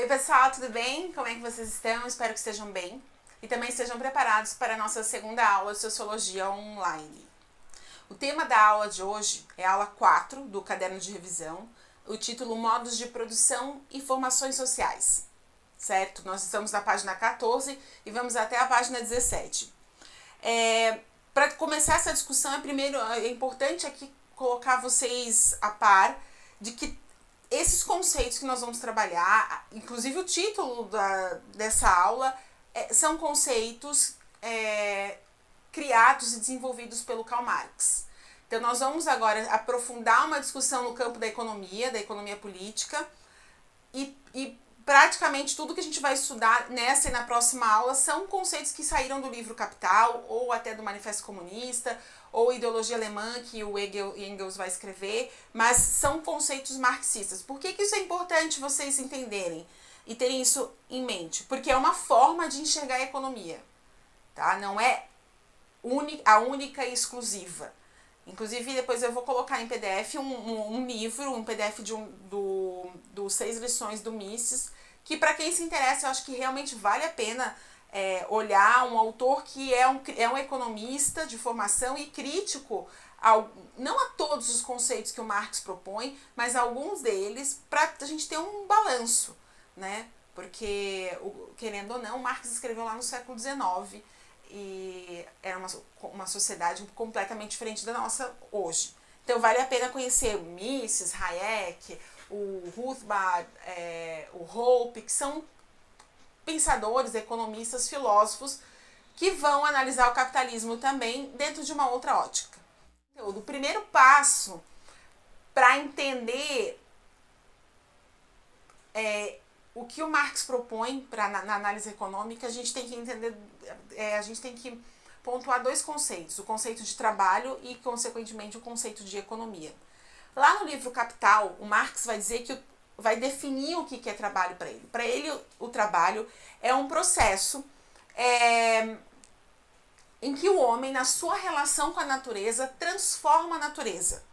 Oi pessoal, tudo bem? Como é que vocês estão? Espero que estejam bem e também estejam preparados para a nossa segunda aula de Sociologia Online. O tema da aula de hoje é a aula 4 do caderno de revisão, o título Modos de Produção e Formações Sociais, certo? Nós estamos na página 14 e vamos até a página 17. Para começar essa discussão, é importante aqui colocar vocês a par de que esses conceitos que nós vamos trabalhar, inclusive o título dessa aula, são conceitos criados e desenvolvidos pelo Karl Marx. Então nós vamos agora aprofundar uma discussão no campo da economia política, e praticamente tudo que a gente vai estudar nessa e na próxima aula são conceitos que saíram do livro Capital, ou até do Manifesto Comunista, ou Ideologia Alemã, que o Engels vai escrever, mas são conceitos marxistas. Por que isso é importante vocês entenderem e terem isso em mente? Porque é uma forma de enxergar a economia, tá? Não é a única e exclusiva. Inclusive, depois eu vou colocar em PDF um livro, um PDF do 6 lições do Mises, que para quem se interessa, eu acho que realmente vale a pena olhar um autor que é um economista de formação e crítico, não a todos os conceitos que o Marx propõe, mas a alguns deles, para a gente ter um balanço, né? Porque, querendo ou não, Marx escreveu lá no século XIX, e era uma sociedade completamente diferente da nossa hoje. Então vale a pena conhecer o Mises, Hayek, o Rothbard, o Hoppe, que são pensadores, economistas, filósofos que vão analisar o capitalismo também dentro de uma outra ótica. Então, o primeiro passo para entender o que o Marx propõe na análise econômica, a gente tem que entender, a gente tem que pontuar dois conceitos: o conceito de trabalho e, consequentemente, o conceito de economia. Lá no livro Capital, o Marx vai dizer vai definir o que é trabalho para ele. Para ele, o trabalho é um processo em que o homem, na sua relação com a natureza, transforma a natureza.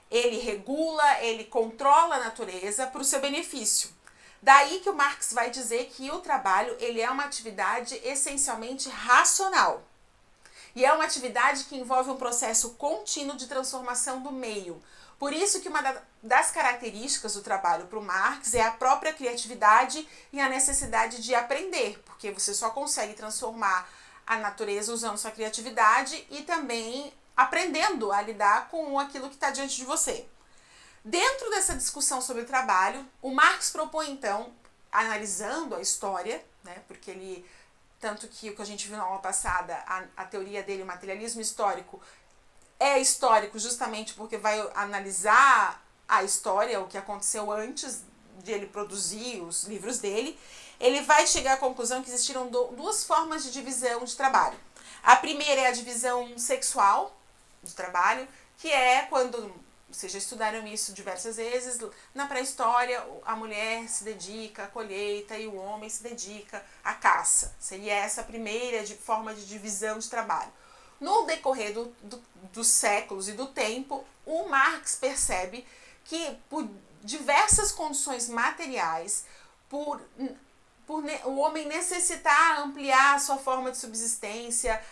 Ele regula, ele controla a natureza para o seu benefício. Daí que o Marx vai dizer que o trabalho ele é uma atividade essencialmente racional. E é uma atividade que envolve um processo contínuo de transformação do meio. Por isso que uma das características do trabalho para o Marx é a própria criatividade e a necessidade de aprender, porque você só consegue transformar a natureza usando sua criatividade e também aprendendo a lidar com aquilo que está diante de você. Dentro dessa discussão sobre o trabalho, o Marx propõe então, analisando a história, né, porque tanto que o que a gente viu na aula passada, a teoria dele, o materialismo histórico, é histórico justamente porque vai analisar a história, o que aconteceu antes de ele produzir os livros dele. Ele vai chegar à conclusão que existiram duas formas de divisão de trabalho. A primeira é a divisão sexual de trabalho, que é quando, vocês já estudaram isso diversas vezes, na pré-história a mulher se dedica à colheita e o homem se dedica à caça. Seria essa a primeira forma de divisão de trabalho. No decorrer dos séculos e do tempo, o Marx percebe que por diversas condições materiais, por o homem necessitar ampliar a sua forma de subsistência,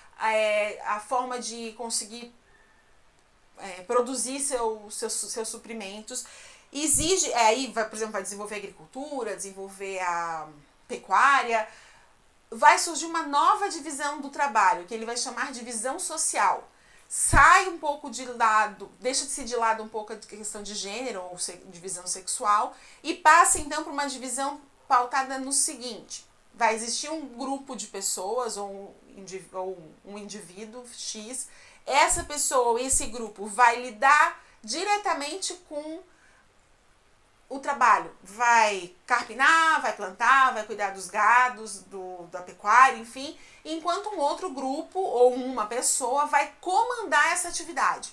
a forma de conseguir produzir seus suprimentos, exige, aí por exemplo, vai desenvolver a agricultura, desenvolver a pecuária, vai surgir uma nova divisão do trabalho, que ele vai chamar de divisão social. Sai um pouco de lado, deixa-se de lado um pouco a questão de gênero ou divisão sexual e passa então para uma divisão pautada no seguinte: vai existir um grupo de pessoas ou um indivíduo X, essa pessoa ou esse grupo vai lidar diretamente com o trabalho, vai carpinar, vai plantar, vai cuidar dos gados, da pecuária, enfim, enquanto um outro grupo ou uma pessoa vai comandar essa atividade.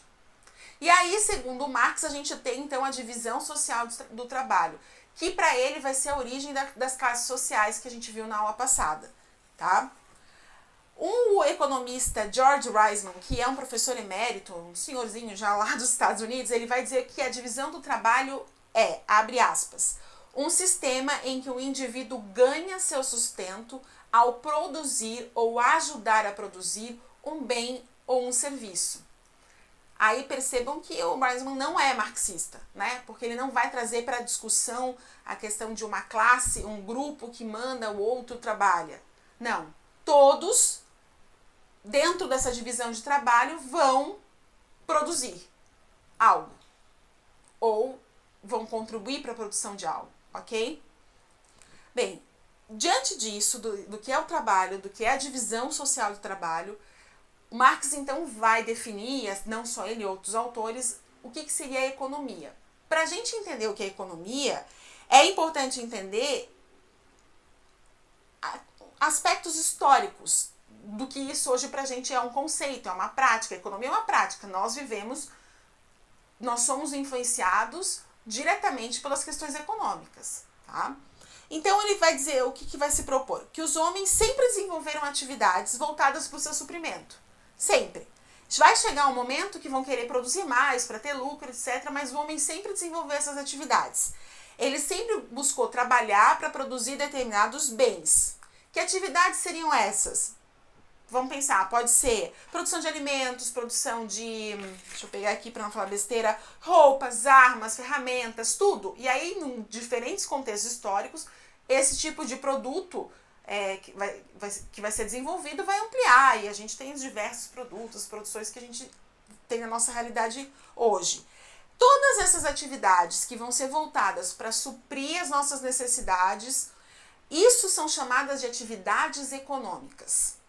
E aí, segundo Marx, a gente tem então a divisão social do trabalho, que para ele vai ser a origem das classes sociais que a gente viu na aula passada, tá? O economista George Reisman, que é um professor emérito, um senhorzinho já lá dos Estados Unidos, ele vai dizer que a divisão do trabalho abre aspas, Um sistema em que o indivíduo ganha seu sustento ao produzir ou ajudar a produzir um bem ou um serviço. Aí percebam que o Weismann não é marxista, né? Porque ele não vai trazer para a discussão a questão de uma classe, um grupo que manda, o outro trabalha. Não. Todos, dentro dessa divisão de trabalho, vão produzir algo. Ou vão contribuir para a produção de algo, ok? Bem, diante disso, do que é o trabalho, do que é a divisão social do trabalho, Marx, então, vai definir, não só ele, outros autores, o que seria a economia. Para a gente entender o que é economia, é importante entender aspectos históricos do que isso hoje para a gente é um conceito, é uma prática. A economia é uma prática. Nós somos influenciados diretamente pelas questões econômicas, tá? Então, ele vai dizer o que vai se propor. Que os homens sempre desenvolveram atividades voltadas para o seu suprimento. Sempre. Vai chegar um momento que vão querer produzir mais para ter lucro, etc. Mas o homem sempre desenvolveu essas atividades. Ele sempre buscou trabalhar para produzir determinados bens. Que atividades seriam essas? Vamos pensar, pode ser produção de alimentos, produção de, deixa eu pegar aqui para não falar besteira, roupas, armas, ferramentas, tudo. E aí, em diferentes contextos históricos, esse tipo de produto que vai ser desenvolvido vai ampliar. E a gente tem os diversos produtos, produções que a gente tem na nossa realidade hoje. Todas essas atividades que vão ser voltadas para suprir as nossas necessidades, isso são chamadas de atividades econômicas.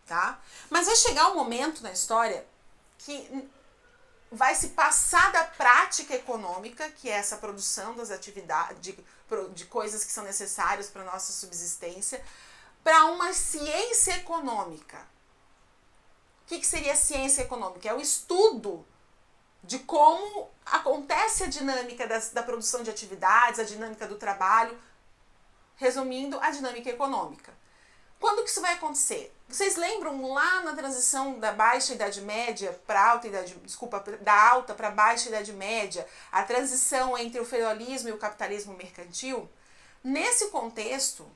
Tá? Mas vai chegar um momento na história que vai se passar da prática econômica, que é essa produção das atividades, de coisas que são necessárias para a nossa subsistência, para uma ciência econômica. O que seria a ciência econômica? É o estudo de como acontece a dinâmica da produção de atividades, a dinâmica do trabalho, resumindo, a dinâmica econômica. Quando que isso vai acontecer? Vocês lembram lá na transição da baixa idade média para alta idade, da alta para baixa idade média, a transição entre o feudalismo e o capitalismo mercantil? Nesse contexto,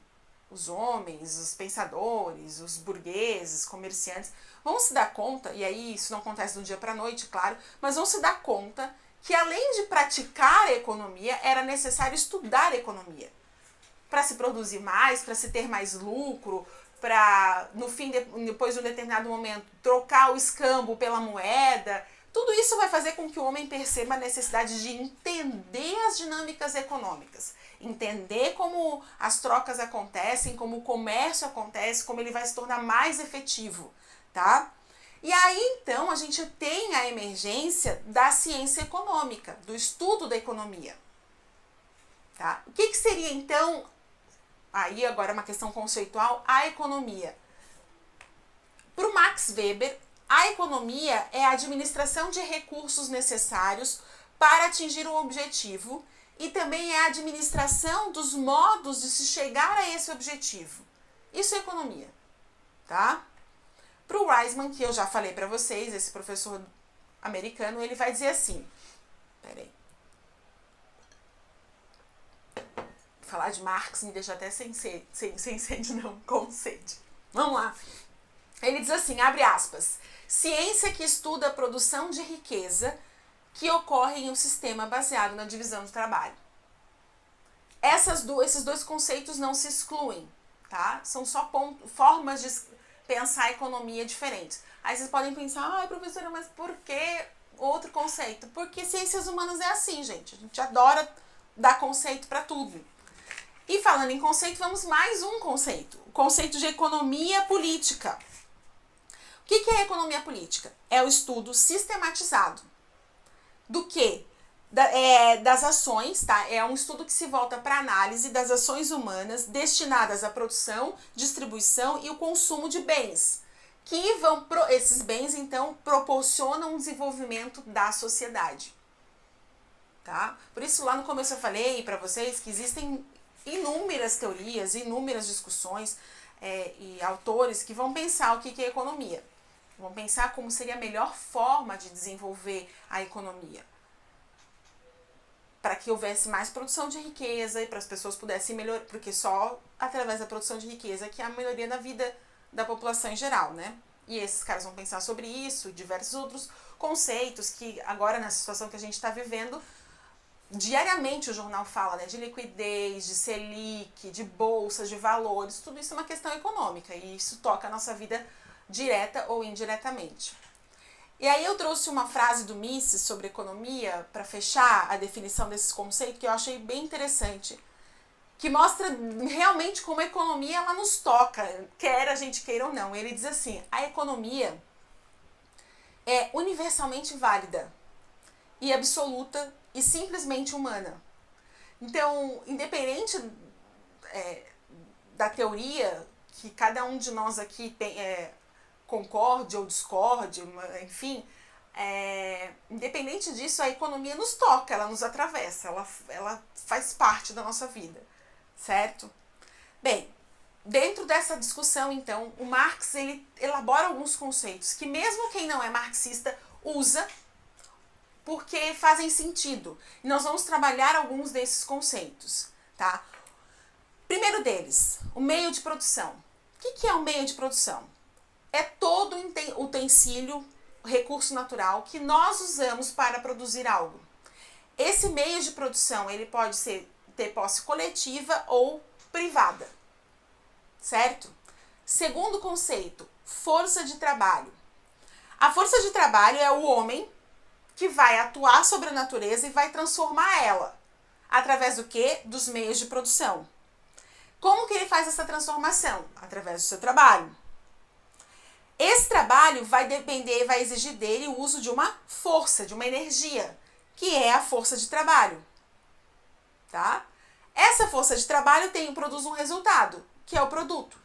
os homens, os pensadores, os burgueses, comerciantes, vão se dar conta, e aí isso não acontece de um dia para a noite, claro, mas vão se dar conta que além de praticar a economia, era necessário estudar a economia. Para se produzir mais, para se ter mais lucro, para, no fim, depois de um determinado momento, trocar o escambo pela moeda. Tudo isso vai fazer com que o homem perceba a necessidade de entender as dinâmicas econômicas, entender como as trocas acontecem, como o comércio acontece, como ele vai se tornar mais efetivo, tá? E aí, então, a gente tem a emergência da ciência econômica, do estudo da economia. Tá? O que seria, então, aí agora uma questão conceitual, a economia? Para o Max Weber, a economia é a administração de recursos necessários para atingir um objetivo e também é a administração dos modos de se chegar a esse objetivo. Isso é economia, tá? Para o Weismann, que eu já falei para vocês, esse professor americano, ele vai dizer assim, peraí. Falar de Marx me deixa até sem sede não, com sede. Vamos lá. Ele diz assim, abre aspas, ciência que estuda a produção de riqueza que ocorre em um sistema baseado na divisão do trabalho. Esses dois conceitos não se excluem, tá? São só formas de pensar a economia diferentes. Aí vocês podem pensar, professora, mas por que outro conceito? Porque ciências humanas é assim, gente. A gente adora dar conceito para tudo. E falando em conceito, vamos mais um conceito. O conceito de economia política. O que é economia política? É o estudo sistematizado do que? Das ações, tá? É um estudo que se volta para a análise das ações humanas destinadas à produção, distribuição e o consumo de bens. Esses bens, então, proporcionam o desenvolvimento da sociedade. Tá? Por isso, lá no começo eu falei para vocês que existem inúmeras teorias, inúmeras discussões e autores que vão pensar o que é economia. Vão pensar como seria a melhor forma de desenvolver a economia. Para que houvesse mais produção de riqueza e para as pessoas pudessem melhorar, porque só através da produção de riqueza que há a melhoria da vida da população em geral, né? E esses caras vão pensar sobre isso e diversos outros conceitos que agora, na situação que a gente está vivendo, diariamente o jornal fala, né, de liquidez, de Selic, de bolsas, de valores, tudo isso é uma questão econômica e isso toca a nossa vida direta ou indiretamente. E aí eu trouxe uma frase do Mises sobre economia para fechar a definição desses conceitos que eu achei bem interessante, que mostra realmente como a economia ela nos toca, quer a gente queira ou não. Ele diz assim, a economia é universalmente válida e absoluta e simplesmente humana. Então, independente da teoria que cada um de nós aqui tem, concorde ou discorde, enfim, independente disso, a economia nos toca, ela nos atravessa, ela faz parte da nossa vida, certo? Bem, dentro dessa discussão, então, o Marx ele elabora alguns conceitos que mesmo quem não é marxista usa porque fazem sentido. E nós vamos trabalhar alguns desses conceitos, tá? Primeiro deles, o meio de produção. O que é o meio de produção? É todo utensílio, recurso natural que nós usamos para produzir algo. Esse meio de produção, ele pode ter posse coletiva ou privada, certo? Segundo conceito, força de trabalho. A força de trabalho é o homem que vai atuar sobre a natureza e vai transformar ela. Através do quê? Dos meios de produção. Como que ele faz essa transformação? Através do seu trabalho. Esse trabalho vai exigir dele o uso de uma força, de uma energia, que é a força de trabalho. Tá? Essa força de trabalho produz um resultado, que é o produto.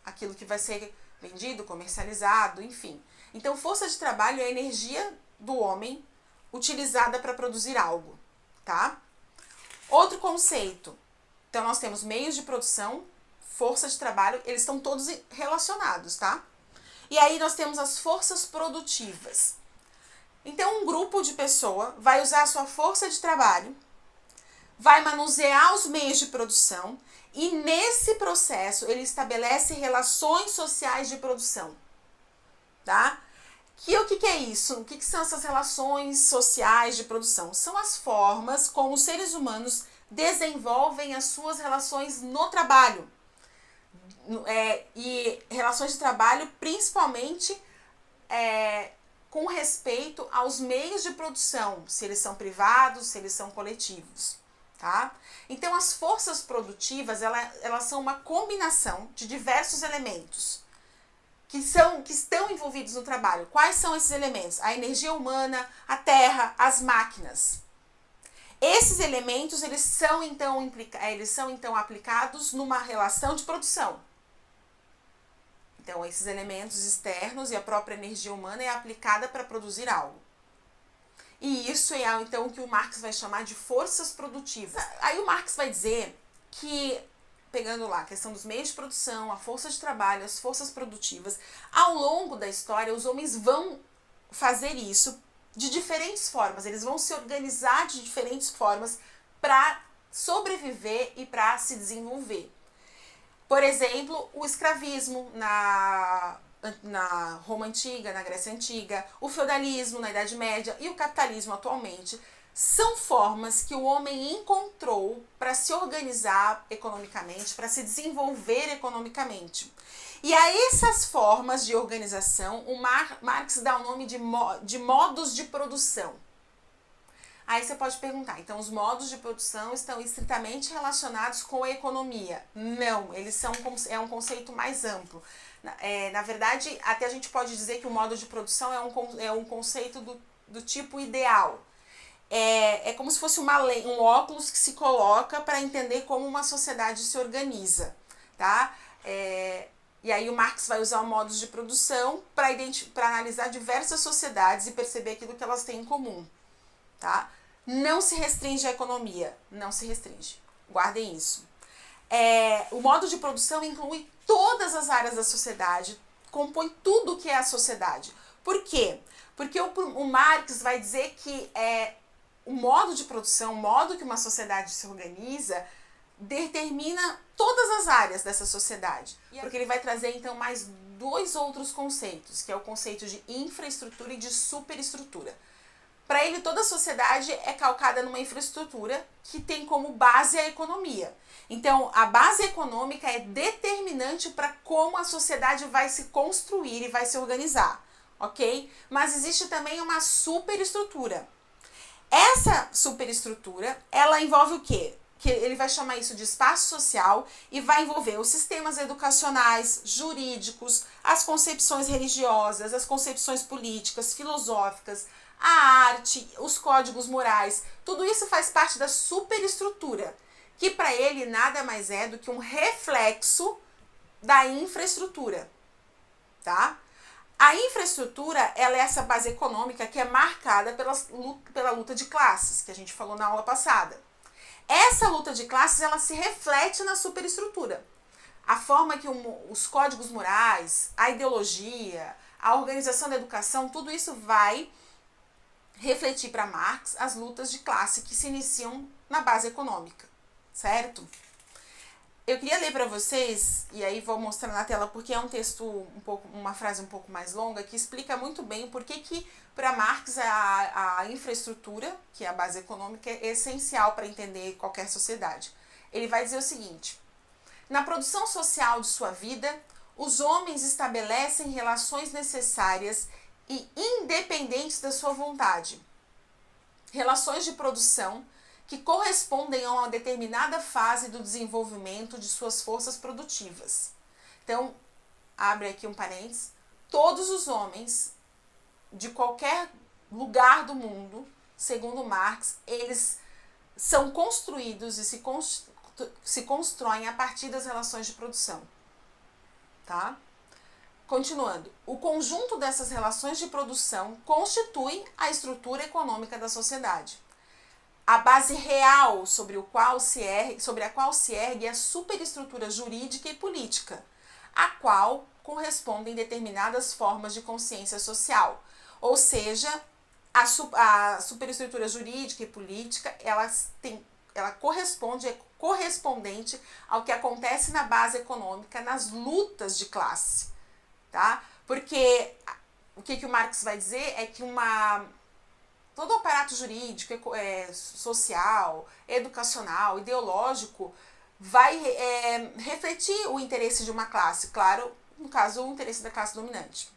Aquilo que vai ser vendido, comercializado, enfim. Então, força de trabalho é a energia do homem utilizada para produzir algo, tá? Outro conceito. Então, nós temos meios de produção, força de trabalho, eles estão todos relacionados, tá? E aí nós temos as forças produtivas. Então, um grupo de pessoa vai usar a sua força de trabalho, vai manusear os meios de produção e nesse processo ele estabelece relações sociais de produção, tá? O que é isso? O que são essas relações sociais de produção? São as formas como os seres humanos desenvolvem as suas relações no trabalho. E relações de trabalho principalmente com respeito aos meios de produção, se eles são privados, se eles são coletivos. Tá? Então, as forças produtivas elas são uma combinação de diversos elementos que estão envolvidos no trabalho. Quais são esses elementos? A energia humana, a terra, as máquinas. Esses elementos eles são então aplicados numa relação de produção. Então, esses elementos externos e a própria energia humana é aplicada para produzir algo. E isso é então o que o Marx vai chamar de forças produtivas. Aí o Marx vai dizer que, pegando lá a questão dos meios de produção, a força de trabalho, as forças produtivas, ao longo da história os homens vão fazer isso de diferentes formas, eles vão se organizar de diferentes formas para sobreviver e para se desenvolver. Por exemplo, o escravismo na Roma Antiga, na Grécia Antiga, o feudalismo na Idade Média e o capitalismo atualmente são formas que o homem encontrou para se organizar economicamente, para se desenvolver economicamente. E a essas formas de organização, o Marx dá o nome de modos de produção. Aí você pode perguntar, então os modos de produção estão estritamente relacionados com a economia? Não, é um conceito mais amplo. Na verdade, até a gente pode dizer que o modo de produção é um conceito do tipo ideal. É como se fosse um óculos que se coloca para entender como uma sociedade se organiza, tá? E aí o Marx vai usar o modos de produção para analisar diversas sociedades e perceber aquilo que elas têm em comum, tá? Não se restringe à economia, não se restringe. Guardem isso. O modo de produção inclui todas as áreas da sociedade, compõe tudo o que é a sociedade. Por quê? Porque o Marx vai dizer que o modo de produção, o modo que uma sociedade se organiza, determina todas as áreas dessa sociedade. Porque ele vai trazer, então, mais 2 outros conceitos, que é o conceito de infraestrutura e de superestrutura. Para ele, toda a sociedade é calcada numa infraestrutura que tem como base a economia. Então, a base econômica é determinante para como a sociedade vai se construir e vai se organizar, ok? Mas existe também uma superestrutura. Essa superestrutura, ela envolve o quê? Que ele vai chamar isso de espaço social e vai envolver os sistemas educacionais, jurídicos, as concepções religiosas, as concepções políticas, filosóficas, a arte, os códigos morais. Tudo isso faz parte da superestrutura, que para ele nada mais é do que um reflexo da infraestrutura, tá? A infraestrutura, ela é essa base econômica que é marcada pela luta de classes, que a gente falou na aula passada. Essa luta de classes, ela se reflete na superestrutura. A forma que os códigos morais, a ideologia, a organização da educação, tudo isso vai refletir para Marx as lutas de classe que se iniciam na base econômica, certo? Eu queria ler para vocês, e aí vou mostrar na tela porque é um texto uma frase um pouco mais longa, que explica muito bem por que para Marx a infraestrutura, que é a base econômica, é essencial para entender qualquer sociedade. Ele vai dizer o seguinte: na produção social de sua vida, os homens estabelecem relações necessárias e independentes da sua vontade. Relações de produção que correspondem a uma determinada fase do desenvolvimento de suas forças produtivas. Então, abre aqui um parênteses, todos os homens de qualquer lugar do mundo, segundo Marx, eles são construídos e se constroem a partir das relações de produção, tá? Continuando, o conjunto dessas relações de produção constitui a estrutura econômica da sociedade. A base real sobre a qual se ergue a superestrutura jurídica e política, a qual correspondem determinadas formas de consciência social. Ou seja, a superestrutura jurídica e política, ela é correspondente ao que acontece na base econômica, nas lutas de classe, tá? Porque o que o Marx vai dizer é que todo o aparato jurídico, social, educacional, ideológico, vai refletir o interesse de uma classe, claro, no caso, o interesse da classe dominante.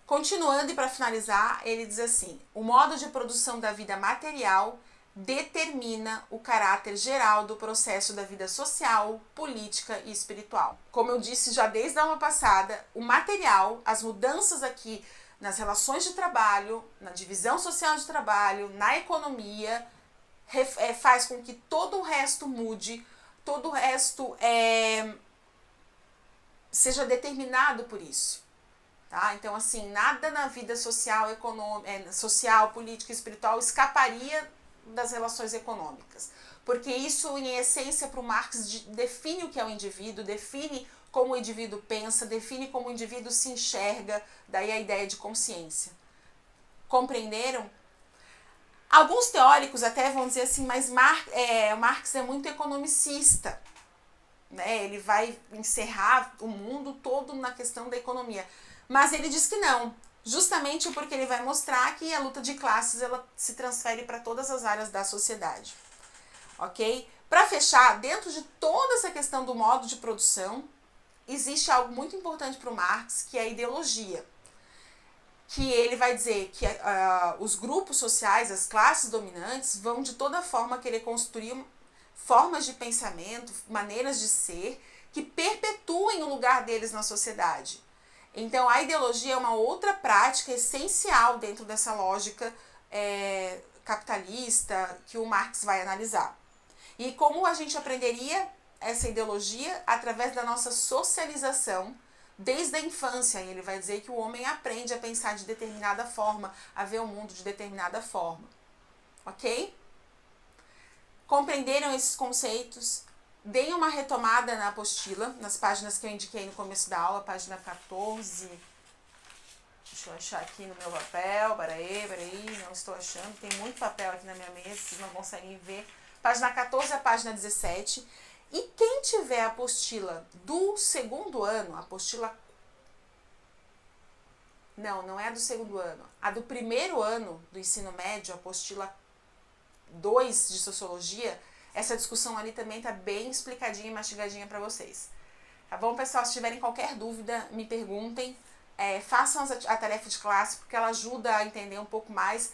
Continuando e para finalizar, ele diz assim: o modo de produção da vida material determina o caráter geral do processo da vida social, política e espiritual. Como eu disse já desde a aula passada, o material, as mudanças aqui nas relações de trabalho, na divisão social de trabalho, na economia, faz com que todo o resto mude, todo o resto seja determinado por isso. Tá? Então, assim, nada na vida social, social, política e espiritual escaparia das relações econômicas. Porque isso, em essência, para o Marx, define o que é o indivíduo, define como o indivíduo pensa, define como o indivíduo se enxerga, daí a ideia de consciência. Compreenderam? Alguns teóricos até vão dizer assim, mas Marx é muito economicista, né? Ele vai encerrar o mundo todo na questão da economia. Mas ele diz que não, justamente porque ele vai mostrar que a luta de classes ela se transfere para todas as áreas da sociedade. Ok? Para fechar, dentro de toda essa questão do modo de produção, existe algo muito importante para o Marx, que é a ideologia. Que ele vai dizer que os grupos sociais, as classes dominantes, vão de toda forma querer construir formas de pensamento, maneiras de ser, que perpetuem o lugar deles na sociedade. Então, a ideologia é uma outra prática essencial dentro dessa lógica capitalista que o Marx vai analisar. E como a gente aprenderia essa ideologia? Através da nossa socialização desde a infância. E ele vai dizer que o homem aprende a pensar de determinada forma, a ver o mundo de determinada forma. Ok? Compreenderam esses conceitos? Deem uma retomada na apostila, nas páginas que eu indiquei no começo da aula, página 14 Deixa eu achar aqui no meu papel, peraí, não estou achando, tem muito papel aqui na minha mesa, vocês não conseguem ver. Página 14 a página 17. E quem tiver a apostila do segundo ano, a apostila... Não é a do segundo ano. A do primeiro ano do ensino médio, a apostila 2 de Sociologia, essa discussão ali também tá bem explicadinha e mastigadinha para vocês. Tá bom, pessoal? Se tiverem qualquer dúvida, me perguntem. Façam a tarefa de classe, porque ela ajuda a entender um pouco mais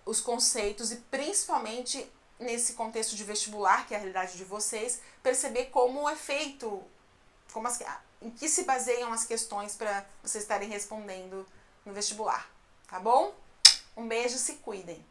os conceitos e principalmente nesse contexto de vestibular, que é a realidade de vocês, perceber como é feito, em que se baseiam as questões para vocês estarem respondendo no vestibular, tá bom? Um beijo, se cuidem!